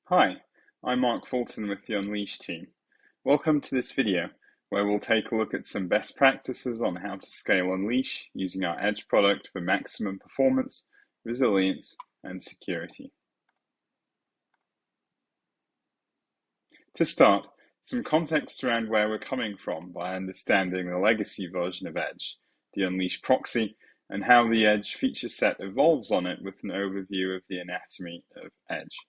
Hi, I'm Mark Fulton with the Unleash team. Welcome to this video, where we'll take a look at some best practices on how to scale Unleash using our Edge product for maximum performance, resilience, and security. To start, some context around where we're coming from by understanding the legacy version of Edge, the Unleash proxy, and how the Edge feature set evolves on it with an overview of the anatomy of Edge.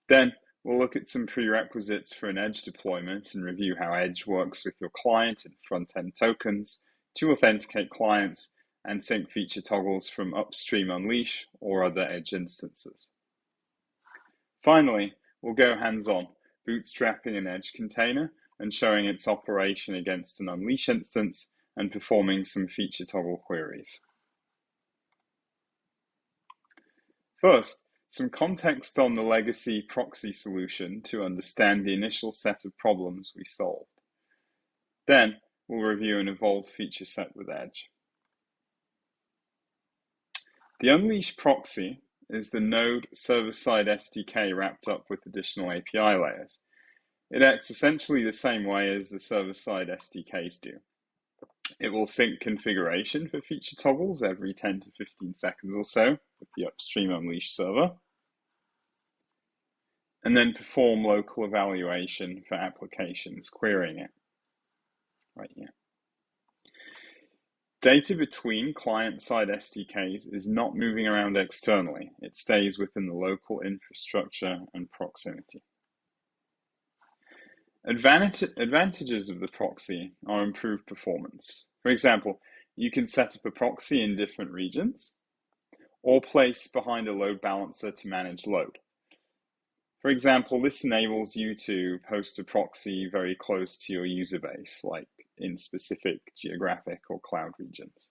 Then, we'll look at some prerequisites for an Edge deployment and review how Edge works with your client and front-end tokens to authenticate clients and sync feature toggles from upstream Unleash or other Edge instances. Finally, we'll go hands-on, bootstrapping an Edge container and showing its operation against an Unleash instance and performing some feature toggle queries. First, some context on the legacy proxy solution to understand the initial set of problems we solved. Then, we'll review an evolved feature set with Edge. The Unleash proxy is the Node server-side SDK wrapped up with additional API layers. It acts essentially the same way as the server-side SDKs do. It will sync configuration for feature toggles every 10 to 15 seconds or so with the upstream Unleash server, and then perform local evaluation for applications querying it, right here. Data between client-side SDKs is not moving around externally. It stays within the local infrastructure and proximity. Advantages of the proxy are improved performance. For example, you can set up a proxy in different regions or place behind a load balancer to manage load. For example, this enables you to host a proxy very close to your user base, like in specific geographic or cloud regions.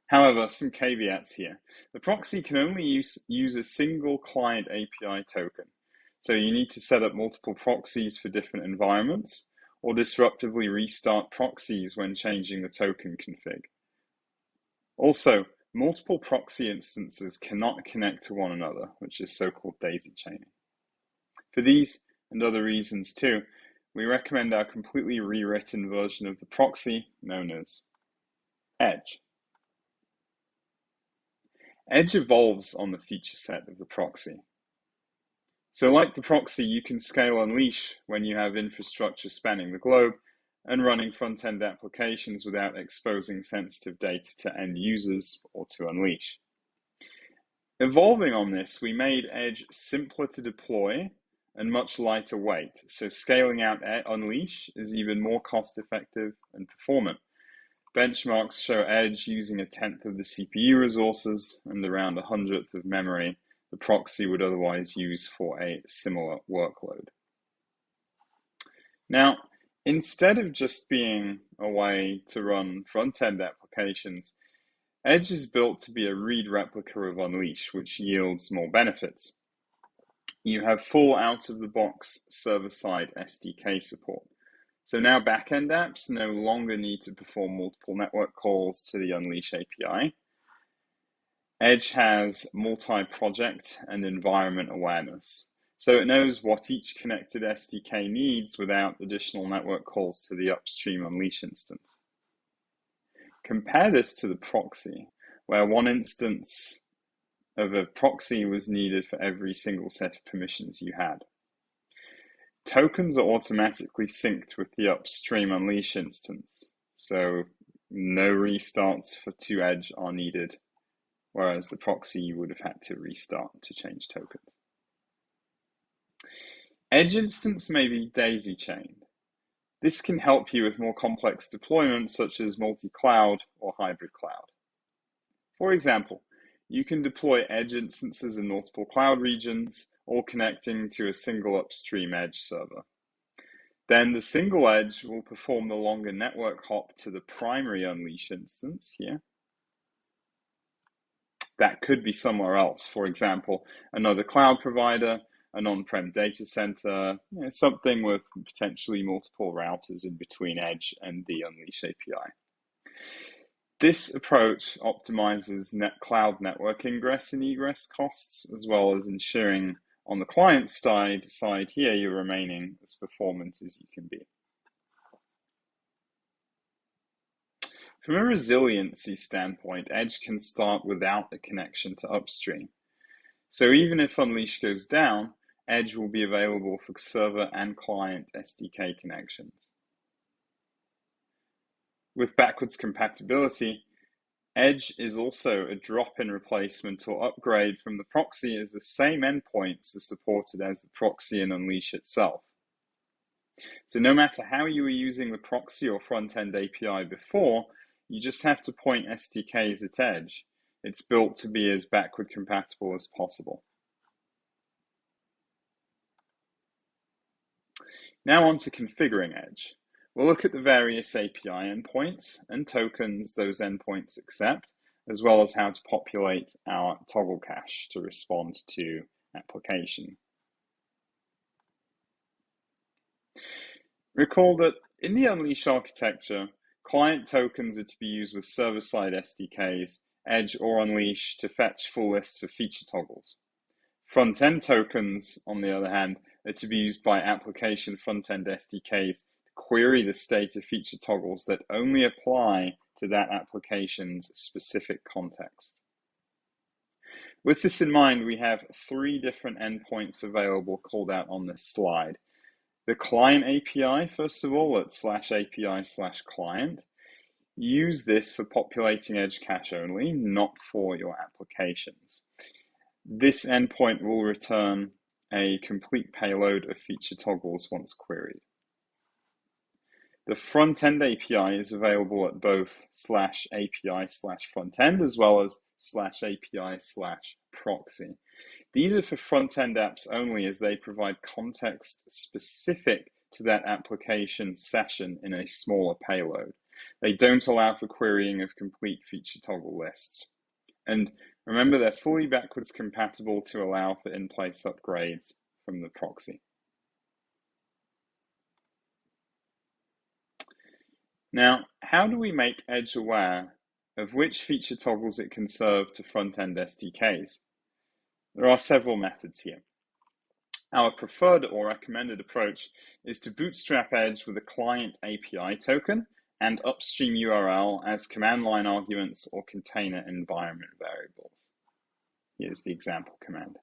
However, some caveats here. The proxy can only use a single client API token. So you need to set up multiple proxies for different environments or disruptively restart proxies when changing the token config. Also, multiple proxy instances cannot connect to one another, which is so-called daisy chaining. For these and other reasons too, we recommend our completely rewritten version of the proxy known as Edge. Edge evolves on the feature set of the proxy. So like the proxy, you can scale Unleash when you have infrastructure spanning the globe and running front-end applications without exposing sensitive data to end users or to Unleash. Evolving on this, we made Edge simpler to deploy and much lighter weight, so scaling out Unleash is even more cost-effective and performant. Benchmarks show Edge using 1/10 of the CPU resources and around 100th of memory the proxy would otherwise use for a similar workload. Now, instead of just being a way to run front-end applications, Edge is built to be a read replica of Unleash, which yields more benefits. You have full out-of-the-box server-side SDK support. So now backend apps no longer need to perform multiple network calls to the Unleash API. Edge has multi-project and environment awareness. So it knows what each connected SDK needs without additional network calls to the upstream Unleash instance. Compare this to the proxy, where one instance of a proxy was needed for every single set of permissions you had. Tokens are automatically synced with the upstream Unleash instance, so no restarts to Edge are needed, whereas the proxy you would have had to restart to change tokens. Edge instance may be daisy chained. This can help you with more complex deployments such as multi-cloud or hybrid cloud. For example, you can deploy Edge instances in multiple cloud regions, all connecting to a single upstream Edge server. Then the single Edge will perform the longer network hop to the primary Unleash instance here. That could be somewhere else, for example, another cloud provider, an on-prem data center, something with potentially multiple routers in between Edge and the Unleash API. This approach optimizes cloud network ingress and egress costs, as well as ensuring On the client side here, you're remaining as performant as you can be. From a resiliency standpoint, Edge can start without a connection to upstream. So even if Unleash goes down, Edge will be available for server and client SDK connections. With backwards compatibility, Edge is also a drop-in replacement or upgrade from the proxy, as the same endpoints are supported as the proxy in Unleash itself. So no matter how you were using the proxy or front-end API before, you just have to point SDKs at Edge. It's built to be as backward compatible as possible. Now on to configuring Edge. We'll look at the various API endpoints and tokens those endpoints accept, as well as how to populate our toggle cache to respond to application. Recall that in the Unleash architecture, client tokens are to be used with server-side SDKs, Edge or Unleash, to fetch full lists of feature toggles. Front-end tokens, on the other hand, are to be used by application front-end SDKs to query the state of feature toggles that only apply to that application's specific context. With this in mind, we have 3 different endpoints available called out on this slide. The client API, first of all, at /API/client. Use this for populating Edge cache only, not for your applications. This endpoint will return a complete payload of feature toggles once queried. The front-end API is available at both /API/frontend as well as /API/proxy. These are for front-end apps only, as they provide context specific to that application session in a smaller payload. They don't allow for querying of complete feature toggle lists. And remember, they're fully backwards compatible to allow for in-place upgrades from the proxy. Now, how do we make Edge aware of which feature toggles it can serve to front-end SDKs? There are several methods here. Our preferred or recommended approach is to bootstrap Edge with a client API token and upstream URL as command line arguments or container environment variables. Here's the example command.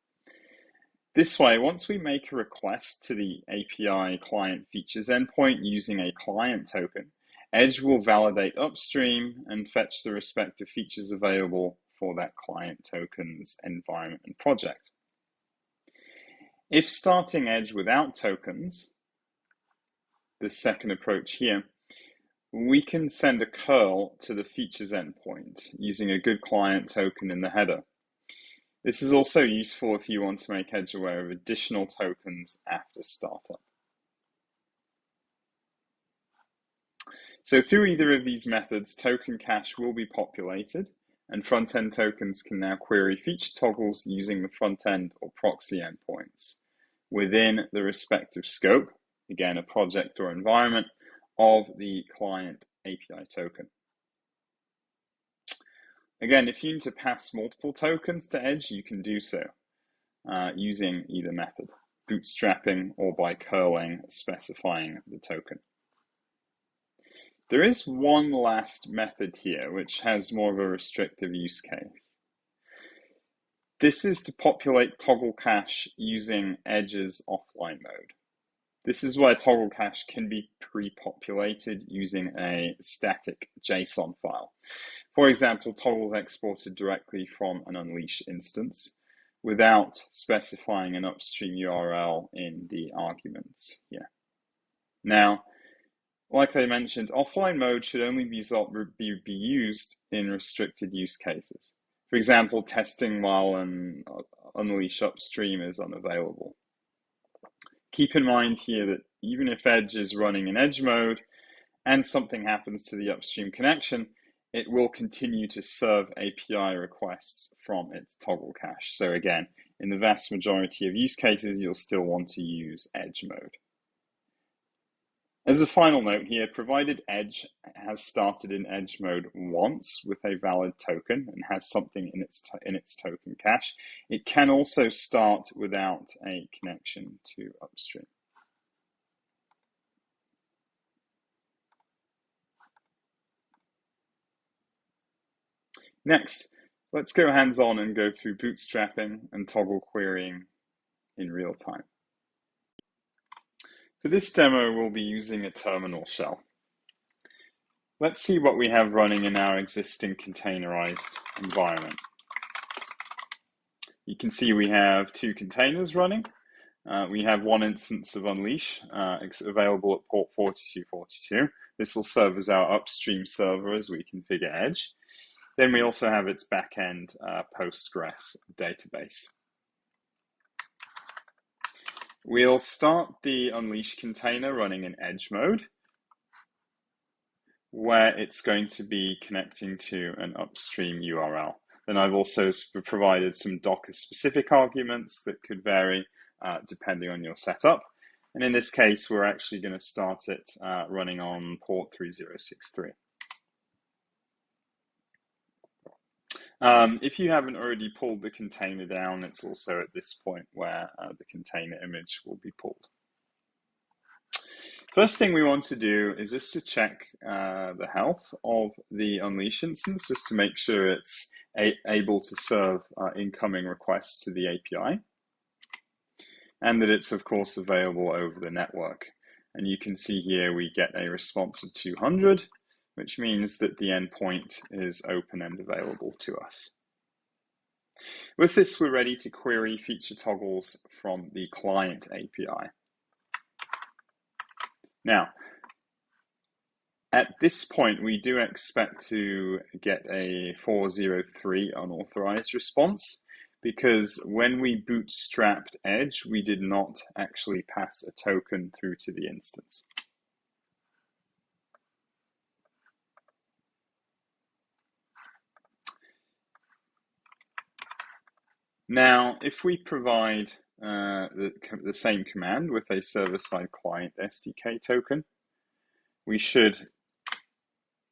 This way, once we make a request to the API client features endpoint using a client token, Edge will validate upstream and fetch the respective features available for that client token's environment and project. If starting Edge without tokens, the second approach here, we can send a curl to the features endpoint using a good client token in the header. This is also useful if you want to make Edge aware of additional tokens after startup. So through either of these methods, token cache will be populated, and front-end tokens can now query feature toggles using the front-end or proxy endpoints within the respective scope, again, a project or environment, of the client API token. Again, if you need to pass multiple tokens to Edge, you can do so using either method, bootstrapping or by curling, specifying the token. There is one last method here, which has more of a restrictive use case. This is to populate toggle cache using Edge's offline mode. This is where toggle cache can be pre-populated using a static JSON file. For example, toggles exported directly from an Unleash instance without specifying an upstream URL in the arguments here. Now, like I mentioned, offline mode should only be used in restricted use cases. For example, testing while an Unleash upstream is unavailable. Keep in mind here that even if Edge is running in Edge mode and something happens to the upstream connection, it will continue to serve API requests from its toggle cache. So again, in the vast majority of use cases, you'll still want to use Edge mode. As a final note here, provided Edge has started in Edge mode once with a valid token and has something in its token cache, it can also start without a connection to upstream. Next, let's go hands-on and go through bootstrapping and toggle querying in real time. For this demo, we'll be using a terminal shell. Let's see what we have running in our existing containerized environment. You can see we have 2 containers running. We have 1 instance of Unleash available at port 4242. This will serve as our upstream server as we configure Edge. Then we also have its backend Postgres database. We'll start the Unleash container running in Edge mode, where it's going to be connecting to an upstream URL. Then I've also provided some Docker-specific arguments that could vary depending on your setup. And in this case, we're actually going to start it running on port 3063. If you haven't already pulled the container down, it's also at this point where the container image will be pulled. First thing we want to do is just to check the health of the Unleash instance, just to make sure it's able to serve incoming requests to the API, and that it's of course available over the network. And you can see here we get a response of 200, which means that the endpoint is open and available to us. With this, we're ready to query feature toggles from the client API. Now, at this point, we do expect to get a 403 unauthorized response, because when we bootstrapped Edge, we did not actually pass a token through to the instance. Now, if we provide the same command with a server-side client SDK token, we should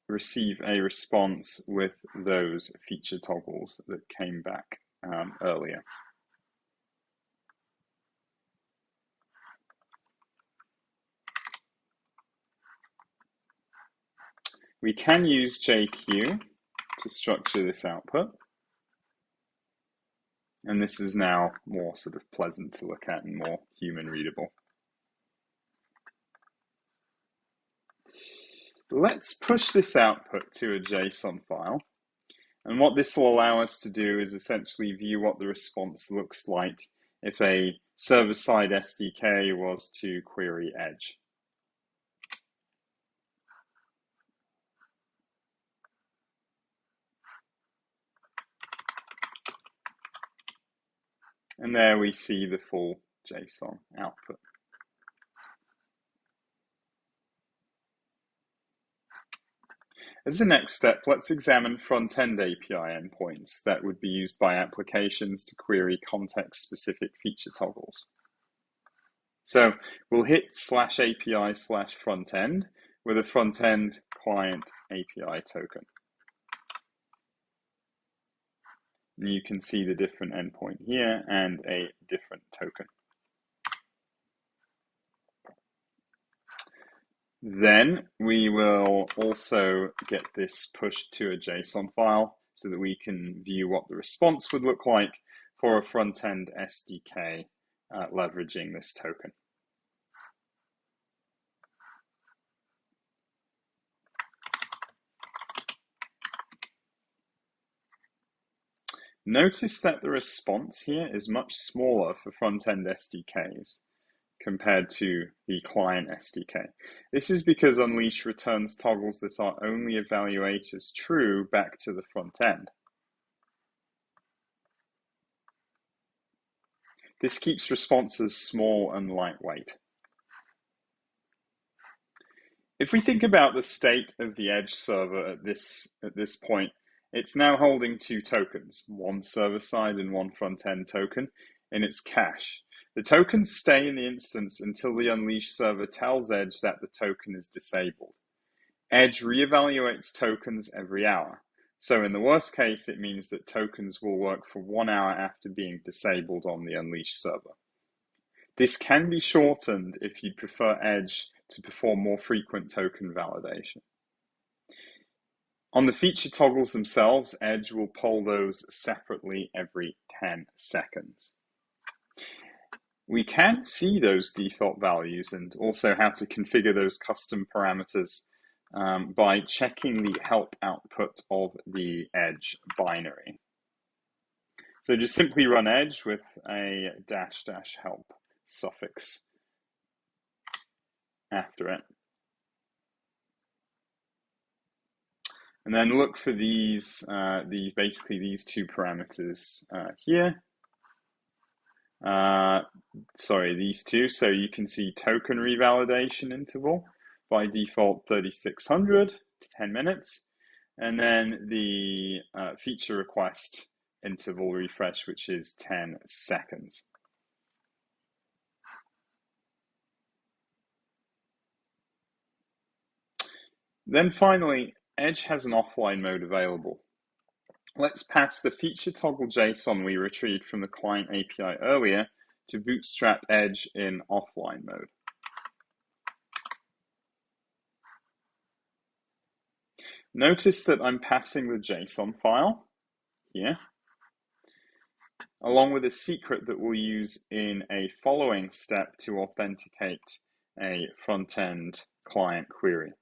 receive a response with those feature toggles that came back earlier. We can use JQ to structure this output. And this is now more sort of pleasant to look at and more human readable. Let's push this output to a JSON file. And what this will allow us to do is essentially view what the response looks like if a server-side SDK was to query Edge. And there we see the full JSON output. As the next step, let's examine front-end API endpoints that would be used by applications to query context-specific feature toggles. So we'll hit /API/frontend with a front-end client API token. And you can see the different endpoint here and a different token. Then we will also get this pushed to a JSON file so that we can view what the response would look like for a front-end SDK leveraging this token. Notice that the response here is much smaller for front-end SDKs compared to the client SDK. This is because Unleash returns toggles that are only evaluated as true back to the front end. This keeps responses small and lightweight. If we think about the state of the Edge server at this point, it's now holding 2 tokens, one server-side and one front-end token, in its cache. The tokens stay in the instance until the Unleash server tells Edge that the token is disabled. Edge reevaluates tokens every hour. So in the worst case, it means that tokens will work for 1 hour after being disabled on the Unleash server. This can be shortened if you prefer Edge to perform more frequent token validation. On the feature toggles themselves, Edge will poll those separately every 10 seconds. We can see those default values and also how to configure those custom parameters by checking the help output of the Edge binary. So just simply run Edge with a -- help suffix after it. And then look for these two parameters here. These two. So you can see token revalidation interval, by default 3600 to 10 minutes, and then the feature request interval refresh, which is 10 seconds. Then finally, Edge has an offline mode available. Let's pass the feature toggle JSON we retrieved from the client API earlier to Bootstrap Edge in offline mode. Notice that I'm passing the JSON file here, along with a secret that we'll use in a following step to authenticate a front-end client query.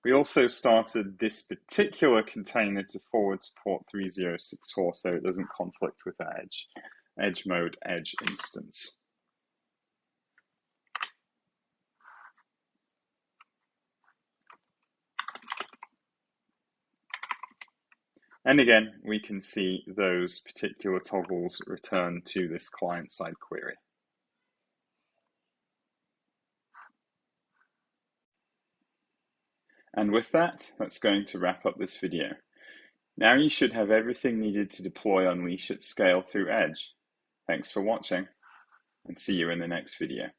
We also started this particular container to forward to port 3064, so it doesn't conflict with our Edge mode Edge instance. And again, we can see those particular toggles return to this client-side query. And with that, that's going to wrap up this video. Now you should have everything needed to deploy Unleash at scale through Edge. Thanks for watching, and see you in the next video.